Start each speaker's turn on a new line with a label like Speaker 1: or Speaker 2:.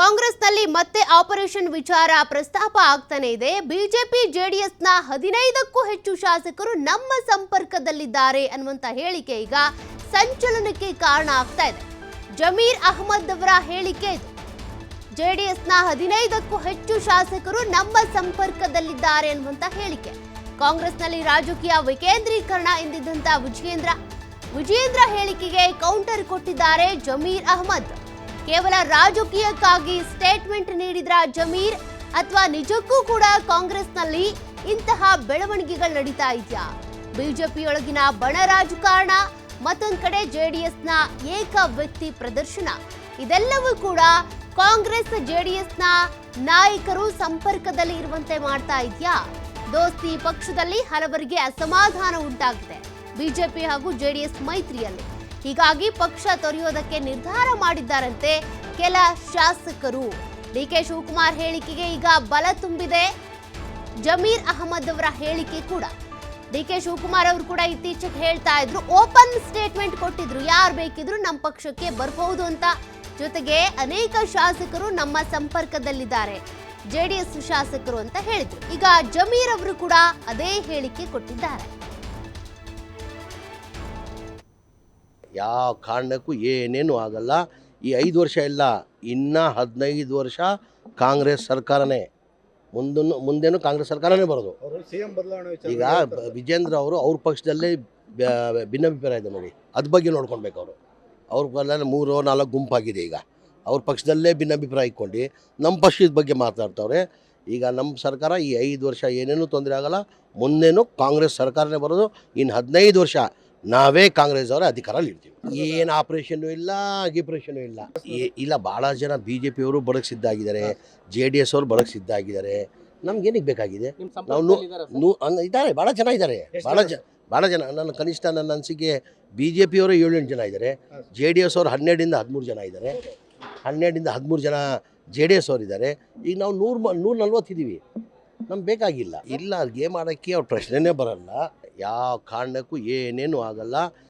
Speaker 1: ಕಾಂಗ್ರೆಸ್ನಲ್ಲಿ ಮತ್ತೆ ಆಪರೇಷನ್ ವಿಚಾರ ಪ್ರಸ್ತಾಪ ಆಗ್ತಾನೆ ಇದೆ. ಬಿಜೆಪಿ ಜೆಡಿಎಸ್ನ 15ಕ್ಕೂ ಹೆಚ್ಚು ಶಾಸಕರು ನಮ್ಮ ಸಂಪರ್ಕದಲ್ಲಿದ್ದಾರೆ ಅನ್ನುವಂತ ಹೇಳಿಕೆ ಈಗ ಸಂಚಲನಕ್ಕೆ ಕಾರಣ ಆಗ್ತಾ ಇದೆ. ಜಮೀರ್ ಅಹಮದ್ ಅವರ ಹೇಳಿಕೆ ಇದು. ಜೆಡಿಎಸ್ನ 15ಕ್ಕೂ ಹೆಚ್ಚು ಶಾಸಕರು ನಮ್ಮ ಸಂಪರ್ಕದಲ್ಲಿದ್ದಾರೆ ಅನ್ನುವಂತ ಹೇಳಿಕೆ. ಕಾಂಗ್ರೆಸ್ನಲ್ಲಿ ರಾಜಕೀಯ ವಿಕೇಂದ್ರೀಕರಣ ಎಂದಿದ್ದಂತ ವಿಜಯೇಂದ್ರ ಹೇಳಿಕೆಗೆ ಕೌಂಟರ್ ಕೊಟ್ಟಿದ್ದಾರೆ ಜಮೀರ್ ಅಹಮದ್. ಕೇವಲ ರಾಜಕೀಯಕ್ಕಾಗಿ ಸ್ಟೇಟ್ಮೆಂಟ್ ನೀಡಿದ್ರ ಜಮೀರ್ ಅಥವಾ ನಿಜಕ್ಕೂ ಕೂಡ ಕಾಂಗ್ರೆಸ್ನಲ್ಲಿ ಇಂತಹ ಬೆಳವಣಿಗೆಗಳು ನಡೀತಾ ಇದೆಯಾ? ಬಿಜೆಪಿಯೊಳಗಿನ ಬಣ ರಾಜಕಾರಣ, ಮತ್ತೊಂದು ಕಡೆ ಜೆಡಿಎಸ್ನ ಏಕ ವ್ಯಕ್ತಿ ಪ್ರದರ್ಶನ, ಇದೆಲ್ಲವೂ ಕೂಡ ಕಾಂಗ್ರೆಸ್ ಜೆಡಿಎಸ್ನ ನಾಯಕರು ಸಂಪರ್ಕದಲ್ಲಿ ಇರುವಂತೆ ಮಾಡ್ತಾ ಇದೆಯಾ? ದೋಸ್ತಿ ಪಕ್ಷದಲ್ಲಿ ಹಲವರಿಗೆ ಅಸಮಾಧಾನ ಉಂಟಾಗಿದೆ ಬಿಜೆಪಿ ಹಾಗೂ ಜೆಡಿಎಸ್ ಮೈತ್ರಿಯಲ್ಲಿ. ಹೀಗಾಗಿ ಪಕ್ಷ ತೊರೆಯೋದಕ್ಕೆ ನಿರ್ಧಾರ ಮಾಡಿದ್ದಾರಂತೆ ಕೆಲ ಶಾಸಕರು. ಡಿಕೆ ಶಿವಕುಮಾರ್ ಹೇಳಿಕೆಗೆ ಈಗ ಬಲ ತುಂಬಿದೆ ಜಮೀರ್ ಅಹಮದ್ ಅವರ ಹೇಳಿಕೆ ಕೂಡ. ಡಿಕೆ ಶಿವಕುಮಾರ್ ಅವರು ಕೂಡ ಇತ್ತೀಚೆಗೆ ಹೇಳ್ತಾ ಇದ್ರು, ಓಪನ್ ಸ್ಟೇಟ್ಮೆಂಟ್ ಕೊಟ್ಟಿದ್ರು, ಯಾರು ಬೇಕಿದ್ರು ನಮ್ಮ ಪಕ್ಷಕ್ಕೆ ಬರಬಹುದು ಅಂತ. ಜೊತೆಗೆ ಅನೇಕ ಶಾಸಕರು ನಮ್ಮ ಸಂಪರ್ಕದಲ್ಲಿದ್ದಾರೆ, ಜೆಡಿಎಸ್ ಶಾಸಕರು ಅಂತ ಹೇಳಿದ್ರು. ಈಗ ಜಮೀರ್ ಅವರು ಕೂಡ ಅದೇ ಹೇಳಿಕೆ ಕೊಟ್ಟಿದ್ದಾರೆ.
Speaker 2: ಯಾವ ಕಾರಣಕ್ಕೂ ಏನೇನು ಆಗಲ್ಲ. ಈ 5 ವರ್ಷ ಇಲ್ಲ, ಇನ್ನು 15 ವರ್ಷ ಕಾಂಗ್ರೆಸ್ ಸರ್ಕಾರನೇ, ಮುಂದೇನು ಕಾಂಗ್ರೆಸ್ ಸರ್ಕಾರನೇ ಬರೋದು. ಈಗ ವಿಜೇಂದ್ರ ಅವರು ಅವ್ರ ಪಕ್ಷದಲ್ಲೇ ಭಿನ್ನಾಭಿಪ್ರಾಯ ಇದೆ ನೋಡಿ, ಅದ್ರ ಬಗ್ಗೆ ನೋಡ್ಕೊಳ್ಬೇಕು. ಅವ್ರ 3-4 ಗುಂಪಾಗಿದೆ. ಈಗ ಅವ್ರ ಪಕ್ಷದಲ್ಲೇ ಭಿನ್ನಾಭಿಪ್ರಾಯ ಇಟ್ಕೊಂಡು ನಮ್ಮ ಪಕ್ಷದ ಬಗ್ಗೆ ಮಾತಾಡ್ತವ್ರೆ. ಈಗ ನಮ್ಮ ಸರ್ಕಾರ ಈ 5 ವರ್ಷ ಏನೇನು ತೊಂದರೆ ಆಗಲ್ಲ, ಮುಂದೇನು ಕಾಂಗ್ರೆಸ್ ಸರ್ಕಾರನೇ ಬರೋದು. ಇನ್ನು 15 ವರ್ಷ ನಾವೇ ಕಾಂಗ್ರೆಸ್ ಅವರ ಅಧಿಕಾರಲ್ಲಿ ಇರ್ತೀವಿ. ಏನು ಆಪರೇಷನ್ನು ಇಲ್ಲ, ಗಿಪ್ರೇಷನು ಇಲ್ಲ. ಭಾಳ ಜನ BJP ಅವರು ಬರೋಕ್ಕೆ ಸಿದ್ಧ ಆಗಿದ್ದಾರೆ, JDS ಅವರು ಬರೋಕ್ಕೆ ಸಿದ್ಧ ಆಗಿದ್ದಾರೆ. ನಮ್ಗೇನಿಗೆ ಬೇಕಾಗಿದೆ? ನಾವು ಇದ್ದಾರೆ, ಭಾಳ ಜನ ಇದ್ದಾರೆ, ಭಾಳ ಜನ. ನನ್ನ ಕನಿಷ್ಠ ನನ್ನ ಅನಿಸಿಕೆ BJP ಅವರು 7-8 ಜನ ಇದ್ದಾರೆ, JDS ಅವರು 12-13 ಜನ ಇದ್ದಾರೆ, 12-13 ಜನ JDS ಅವರು ಇದ್ದಾರೆ. ಈಗ ನಾವು 140 ಇದ್ದೀವಿ. ನಮ್ಗೆ ಬೇಕಾಗಿಲ್ಲ. ಇಲ್ಲ, ಗೇಮ್ ಆಡೋಕ್ಕೆ ಅವ್ರ ಪ್ರಶ್ನೆನೇ ಬರಲ್ಲ. ಯಾವ ಕಾರಣಕ್ಕೂ ಏನೇನು ಆಗಲ್ಲ.